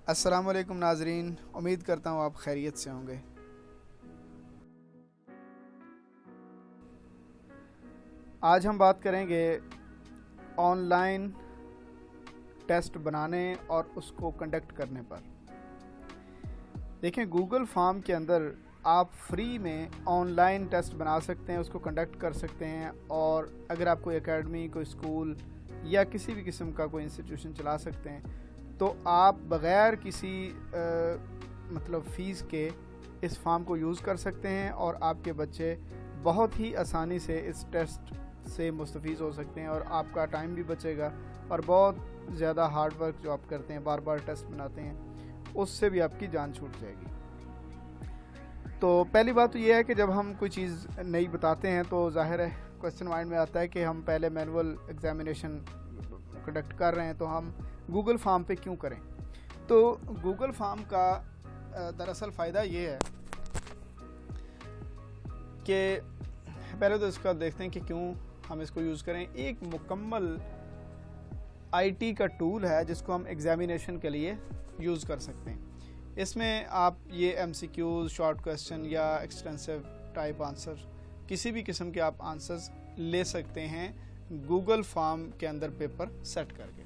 अस्सलाम वालेकुम नाजरीन, उम्मीद करता हूँ आप खैरियत से होंगे। आज हम बात करेंगे ऑनलाइन टेस्ट बनाने और उसको कंडक्ट करने पर। देखें, गूगल फॉर्म के अंदर आप फ्री में ऑनलाइन टेस्ट बना सकते हैं, उसको कंडक्ट कर सकते हैं। और अगर आप कोई एकेडमी, कोई स्कूल या किसी भी किस्म का कोई इंस्टीट्यूशन चला सकते हैं, तो आप बग़ैर किसी मतलब फ़ीस के इस फॉर्म को यूज़ कर सकते हैं और आपके बच्चे बहुत ही आसानी से इस टेस्ट से मुस्तफ़ीज़ हो सकते हैं और आपका टाइम भी बचेगा और बहुत ज़्यादा हार्ड वर्क जो आप करते हैं, बार बार टेस्ट बनाते हैं, उससे भी आपकी जान छूट जाएगी। तो पहली बात तो ये है कि जब हम कोई चीज़ नई बताते हैं तो ज़ाहिर है क्वेश्चन माइंड में आता है कि हम पहले मैनुअल एग्ज़ामिनेशन कंडक्ट कर रहे हैं तो हम गूगल फॉर्म पे क्यों करें। तो गूगल फॉर्म का दरअसल फ़ायदा ये है कि पहले तो इसका देखते हैं कि क्यों हम इसको यूज़ करें। एक मुकम्मल आईटी का टूल है जिसको हम एग्ज़ामिनेशन के लिए यूज़ कर सकते हैं। इसमें आप ये एमसीक्यूज़, शॉर्ट क्वेश्चन या एक्सटेंसिव टाइप आंसर, किसी भी किस्म के आप आंसर्स ले सकते हैं गूगल फॉर्म के अंदर पेपर सेट करके।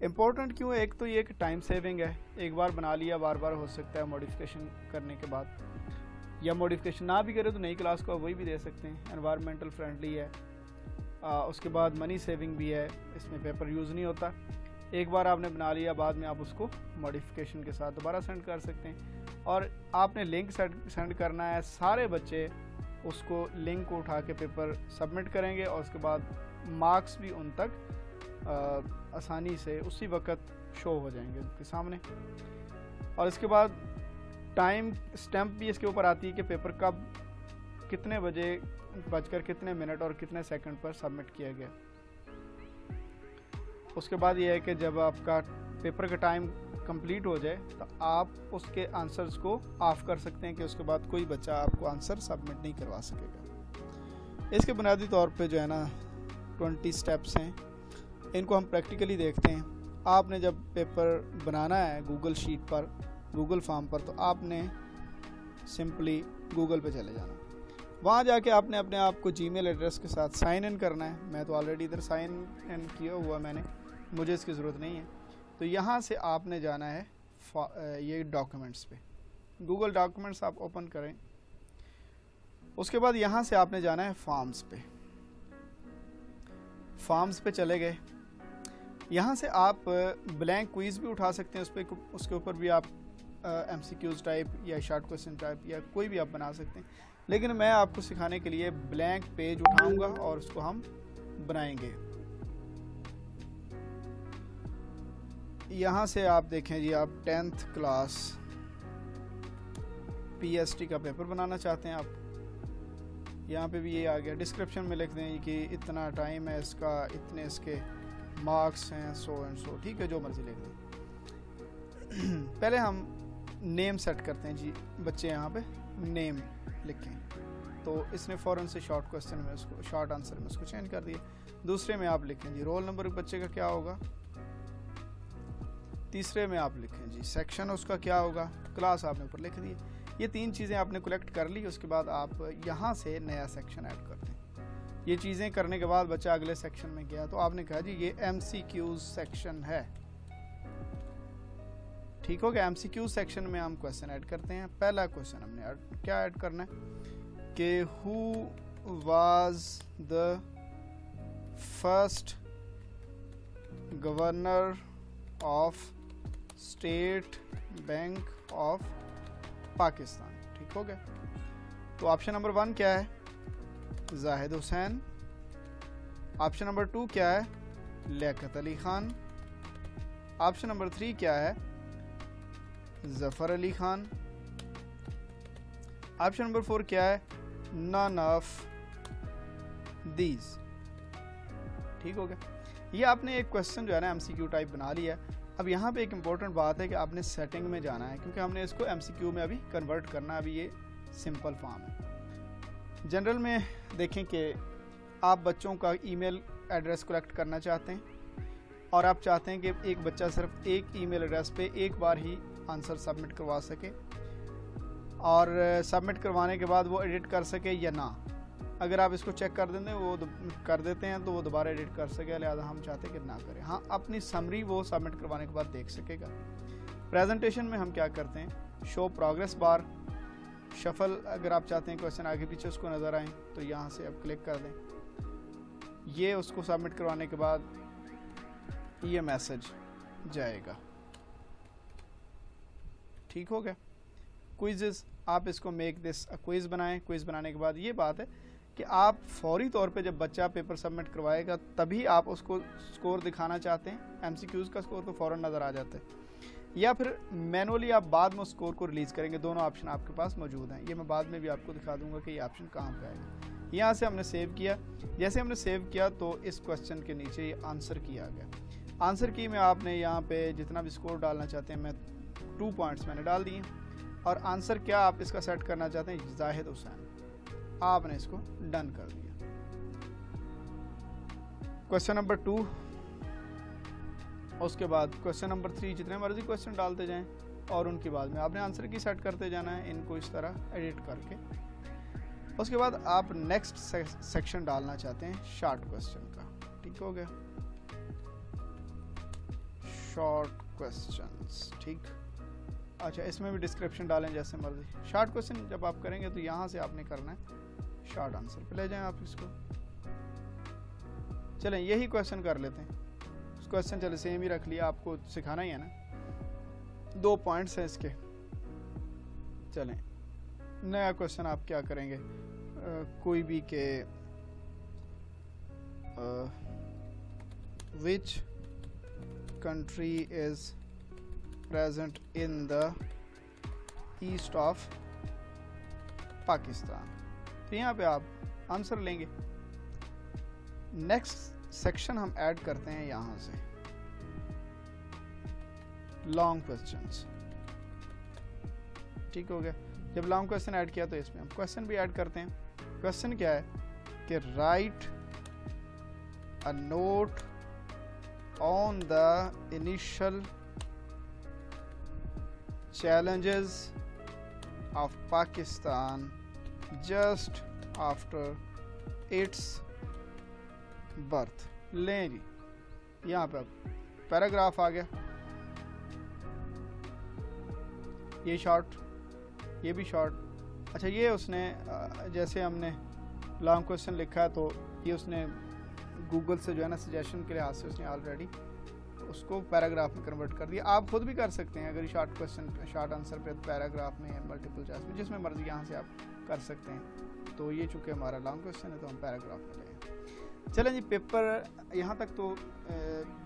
इम्पोर्टेंट क्यों है? एक तो ये कि टाइम सेविंग है, एक बार बना लिया, बार बार हो सकता है मॉडिफिकेशन करने के बाद, या मॉडिफिकेशन ना भी करें तो नई क्लास को वही भी दे सकते हैं। एनवायरमेंटल फ्रेंडली है, उसके बाद मनी सेविंग भी है, इसमें पेपर यूज़ नहीं होता। एक बार आपने बना लिया, बाद में आप उसको मॉडिफिकेशन के साथ दोबारा सेंड कर सकते हैं। और आपने लिंक सेंड करना है, सारे बच्चे उसको लिंक को उठा के पेपर सबमिट करेंगे और उसके बाद मार्क्स भी उन तक आसानी से उसी वक्त शो हो जाएंगे उनके सामने। और इसके बाद टाइम स्टैम्प भी इसके ऊपर आती है कि पेपर कब, कितने बजे, बजकर कितने मिनट और कितने सेकंड पर सबमिट किया गया। उसके बाद ये है कि जब आपका पेपर का टाइम कंप्लीट हो जाए तो आप उसके आंसर्स को ऑफ कर सकते हैं कि उसके बाद कोई बच्चा आपको आंसर सबमिट नहीं करवा सकेगा। इसके बुनियादी तौर पे जो है ना 20 स्टेप्स हैं, इनको हम प्रैक्टिकली देखते हैं। आपने जब पेपर बनाना है गूगल शीट पर, गूगल फॉर्म पर, तो आपने सिंपली गूगल पे चले जाना। वहाँ जाके आपने अपने आप को जीमेल एड्रेस के साथ साइन इन करना है। मैं तो ऑलरेडी इधर साइन इन किया हुआ मैंने, मुझे इसकी ज़रूरत नहीं है। तो यहाँ से आपने जाना है ये डॉक्यूमेंट्स पे, गूगल डॉक्यूमेंट्स आप ओपन करें। उसके बाद यहाँ से आपने जाना है फॉर्म्स पे। फॉर्म्स पे चले गए, यहाँ से आप ब्लैंक क्विज भी उठा सकते हैं, उसके ऊपर भी आप एमसीक्यूज टाइप या शॉर्ट क्वेश्चन टाइप या कोई भी आप बना सकते हैं। लेकिन मैं आपको सिखाने के लिए ब्लैंक पेज उठाऊंगा और उसको हम बनाएंगे। यहाँ से आप देखें जी, आप 10th क्लास पीएसटी का पेपर बनाना चाहते हैं आप, यहाँ पे भी ये आ गया। डिस्क्रिप्शन में लिख दें कि इतना टाइम है इसका, इतने इसके मार्क्स हैं, सो एंड सो, ठीक है, जो मर्जी लिख दें। पहले हम नेम सेट करते हैं जी, बच्चे यहाँ पे नेम लिखें, तो इसने फ़ौरन से शॉर्ट क्वेश्चन में उसको, शॉर्ट आंसर में उसको चेंज कर दिया। दूसरे में आप लिखें जी रोल नंबर बच्चे का क्या होगा, तीसरे में आप लिखें जी सेक्शन उसका क्या होगा, क्लास आपने ऊपर लिख दी। ये 3 चीज़ें आपने कलेक्ट कर ली। उसके बाद आप यहाँ से नया सेक्शन ऐड कर दें। ये चीज़ें करने के बाद बच्चा अगले सेक्शन में गया तो आपने कहा जी ये MCQ सेक्शन है, ठीक हो गया। MCQ सेक्शन में हम क्वेश्चन ऐड करते हैं। पहला क्वेश्चन हमने क्या ऐड करना है कि who was the first governor of state bank of Pakistan, ठीक हो गया। तो ऑप्शन नंबर 1 क्या है, जाहिद हुसैन। ऑप्शन नंबर 2 क्या है, लियाकत अली खान। ऑप्शन नंबर 3 क्या है, जफर अली खान। ऑप्शन नंबर 4 क्या है, नन ऑफ दीज, ठीक हो गया। ये आपने एक क्वेश्चन जो है ना MCQ टाइप बना लिया। अब यहाँ पे एक इम्पॉर्टेंट बात है कि आपने सेटिंग में जाना है, क्योंकि हमने इसको MCQ में अभी कन्वर्ट करना है। अभी ये सिंपल फॉर्म है। जनरल में देखें कि आप बच्चों का ईमेल एड्रेस कलेक्ट करना चाहते हैं, और आप चाहते हैं कि एक बच्चा सिर्फ एक ईमेल एड्रेस पे एक बार ही आंसर सबमिट करवा सके और सबमिट करवाने के बाद वो एडिट कर सके या ना, अगर आप इसको चेक कर देंगे वो कर देते हैं तो वो दोबारा एडिट कर सके, लिहाजा हम चाहते हैं कि ना करें। हाँ, अपनी समरी वो सबमिट करवाने के बाद देख सकेगा। प्रेजेंटेशन में हम क्या करते हैं, शो प्रोग्रेस बार, शफल, अगर आप चाहते हैं क्वेश्चन आगे पीछे उसको नज़र आए तो यहाँ से आप क्लिक कर दें, ये उसको सबमिट करवाने के बाद ये मैसेज जाएगा। ठीक हो गया। क्विज़, आप इसको मेक दिस अ क्विज़ बनाएं। क्विज़ बनाने के बाद ये बात है कि आप फौरी तौर पे जब बच्चा पेपर सबमिट करवाएगा तभी आप उसको स्कोर दिखाना चाहते हैं। एमसीक्यूज़ का स्कोर तो फ़ौरन नज़र आ जाता है, या फिर मैनुअली आप बाद में स्कोर को रिलीज़ करेंगे। दोनों ऑप्शन आपके पास मौजूद हैं। ये मैं बाद में भी आपको दिखा दूंगा कि ये ऑप्शन कहाँ पे आएगा। यहाँ से हमने सेव किया, जैसे हमने सेव किया तो इस क्वेश्चन के नीचे ये आंसर की आ गया। आंसर की में आपने यहाँ पे जितना भी स्कोर डालना चाहते हैं, मैं 2 पॉइंट्स मैंने डाल दिए। और आंसर क्या आप इसका सेट करना चाहते हैं, जाहिद हुसैन, आपने इसको डन कर दिया। क्वेश्चन नंबर 2, उसके बाद क्वेश्चन नंबर 3, जितने मर्जी क्वेश्चन डालते जाएं और उनके बाद में आपने आंसर की सेट करते जाना है, इनको इस तरह एडिट करके। उसके बाद आप नेक्स्ट सेक्शन डालना चाहते हैं शॉर्ट क्वेश्चन का। ठीक हो गया, शॉर्ट क्वेश्चंस। ठीक, अच्छा, इसमें भी डिस्क्रिप्शन डालें जैसे मर्जी। शॉर्ट क्वेश्चन जब आप करेंगे तो यहाँ से आपने करना है शॉर्ट आंसर पे ले जाएं आप इसको। चलें यही क्वेश्चन कर लेते हैं। क्वेश्चन चले सेम ही रख लिया, आपको सिखाना ही है ना। 2 पॉइंट्स हैं इसके। चलें नया क्वेश्चन आप क्या करेंगे, कोई भी के which country is present in the east of Pakistan. तो यहाँ पे आप आंसर लेंगे। नेक्स्ट सेक्शन हम ऐड करते हैं यहाँ से लॉन्ग क्वेश्चंस। ठीक हो गया। जब लॉन्ग क्वेश्चन ऐड किया तो इसमें हम क्वेश्चन भी ऐड करते हैं। क्वेश्चन क्या है कि right a note on the initial challenges of Pakistan just after its birth। लें जी, यहाँ पे पैराग्राफ आ गया, ये शॉर्ट, ये भी शॉर्ट। अच्छा, ये उसने जैसे हमने लॉन्ग क्वेश्चन लिखा है तो ये उसने गूगल से जो है ना सजेशन के लिहाज से उसने ऑलरेडी उसको पैराग्राफ में कन्वर्ट कर दिया। आप खुद भी कर सकते हैं अगर शॉर्ट क्वेश्चन शॉर्ट आंसर पे पैराग्राफ में, मल्टीपल चॉइस में, जिसमें मर्जी यहाँ से आप कर सकते हैं। तो ये चूँकि हमारा लॉन्ग क्वेश्चन है तो हम पैराग्राफ में लें। चलें जी, पेपर यहाँ तक तो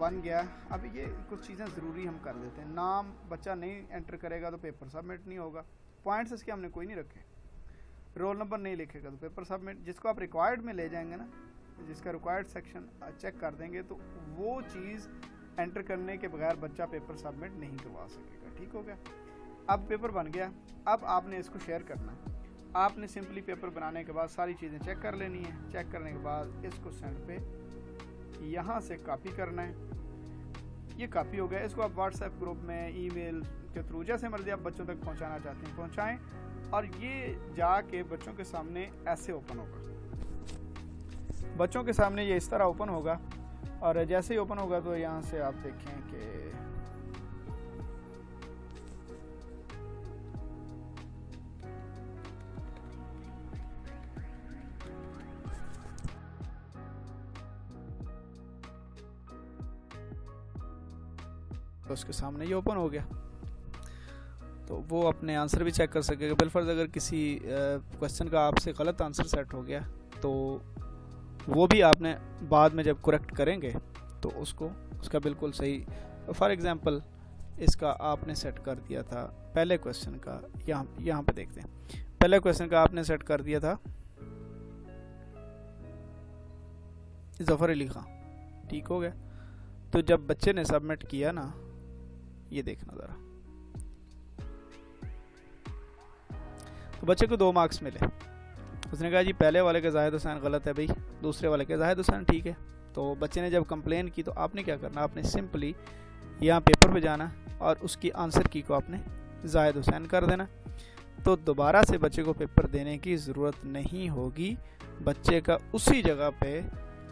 बन गया। अब ये कुछ चीज़ें ज़रूरी हम कर देते हैं। नाम बच्चा नहीं एंटर करेगा तो पेपर सबमिट नहीं होगा। पॉइंट्स इसके हमने कोई नहीं रखे। रोल नंबर नहीं लिखेगा तो पेपर सबमिट। जिसको आप रिक्वायर्ड में ले जाएंगे ना, जिसका रिक्वायर्ड सेक्शन चेक कर देंगे तो वो चीज़ एंटर करने के बगैर बच्चा पेपर सबमिट नहीं करवा सकेगा। ठीक हो गया। अब पेपर बन गया, अब आपने इसको शेयर करना है। आपने सिंपली पेपर बनाने के बाद सारी चीज़ें चेक कर लेनी है। चेक करने के बाद इसको सेंड पे यहाँ से कॉपी करना है। ये कॉपी हो गया। इसको आप व्हाट्सएप ग्रुप में, ईमेल के थ्रू, जैसे मर्जी आप बच्चों तक पहुँचाना चाहते हैं पहुँचाएँ। और ये जाके बच्चों के सामने ऐसे ओपन होगा। बच्चों के सामने ये इस तरह ओपन होगा और जैसे ही ओपन होगा तो यहाँ से आप देखें कि तो उसके सामने ये ओपन हो गया। तो वो अपने आंसर भी चेक कर सकेगा। बिलफर्ज अगर किसी क्वेश्चन का आपसे गलत आंसर सेट हो गया तो वो भी आपने बाद में जब करेक्ट करेंगे तो उसका बिल्कुल सही, फॉर एग्जांपल इसका आपने सेट कर दिया था पहले क्वेश्चन का, यहाँ पे देखते हैं। पहले क्वेश्चन का आपने सेट कर दिया था ज़फ़र अली खां। ठीक हो गया। तो जब बच्चे ने सबमिट किया ना, ये देखना ज़रा, तो बच्चे को 2 मार्क्स मिले। उसने कहा जी पहले वाले के जाहिद हुसैन गलत है भाई, दूसरे वाले के जाहिद हुसैन ठीक है। तो बच्चे ने जब कंप्लेन की तो आपने क्या करना, आपने सिंपली यहाँ पेपर पे जाना और उसकी आंसर की को आपने जायद हुसैन कर देना। तो दोबारा से बच्चे को पेपर देने की ज़रूरत नहीं होगी, बच्चे का उसी जगह पे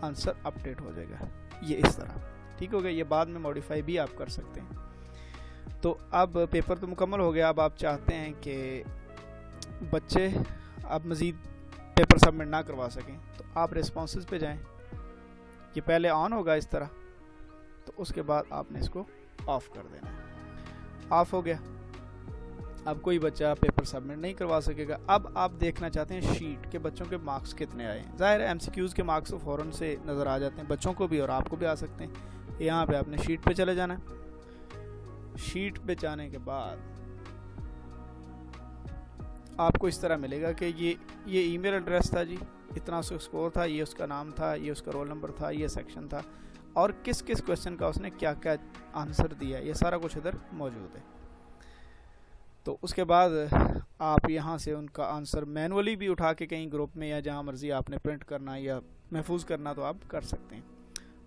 आंसर अपडेट हो जाएगा। ये इस तरह ठीक हो गया। ये बाद में मॉडिफाई भी आप कर सकते हैं। तो अब पेपर तो मुकम्मल हो गया। अब आप चाहते हैं कि बच्चे अब मज़ीद पेपर सबमिट ना करवा सकें, तो आप रिस्पॉन्सेज पे जाएं। ये पहले ऑन होगा इस तरह, तो उसके बाद आपने इसको ऑफ़ कर देना है। ऑफ़ हो गया। अब कोई बच्चा पेपर सबमिट नहीं करवा सकेगा। अब आप देखना चाहते हैं शीट के बच्चों के मार्क्स कितने आए हैं। ज़ाहिर है एमसीक्यूज़ के मार्क्स तो फ़ौरन से नज़र आ जाते हैं, बच्चों को भी और आपको भी आ सकते हैं। यहाँ पे आपने शीट पे चले जाना है। शीट पे जाने के बाद आपको इस तरह मिलेगा कि ये ईमेल एड्रेस था जी, इतना उसका स्कोर था, ये उसका नाम था, ये उसका रोल नंबर था, ये सेक्शन था, और किस किस क्वेश्चन का उसने क्या क्या आंसर दिया, ये सारा कुछ इधर मौजूद है। तो उसके बाद आप यहाँ से उनका आंसर मैनुअली भी उठा के कहीं ग्रुप में या जहाँ मर्ज़ी आपने प्रिंट करना या महफूज करना तो आप कर सकते हैं।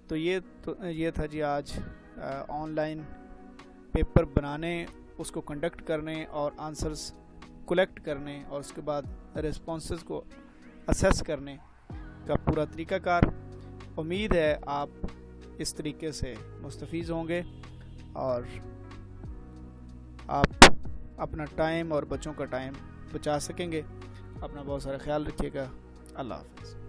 तो ये था जी आज ऑनलाइन पेपर बनाने, उसको कंडक्ट करने और आंसर्स कलेक्ट करने और उसके बाद रिस्पॉन्सेस को असेस करने का पूरा तरीक़ाकार। उम्मीद है आप इस तरीके से मुस्तफ़ीज़ होंगे और आप अपना टाइम और बच्चों का टाइम बचा सकेंगे। अपना बहुत सारा ख्याल रखिएगा। अल्लाह हाफ़िज़।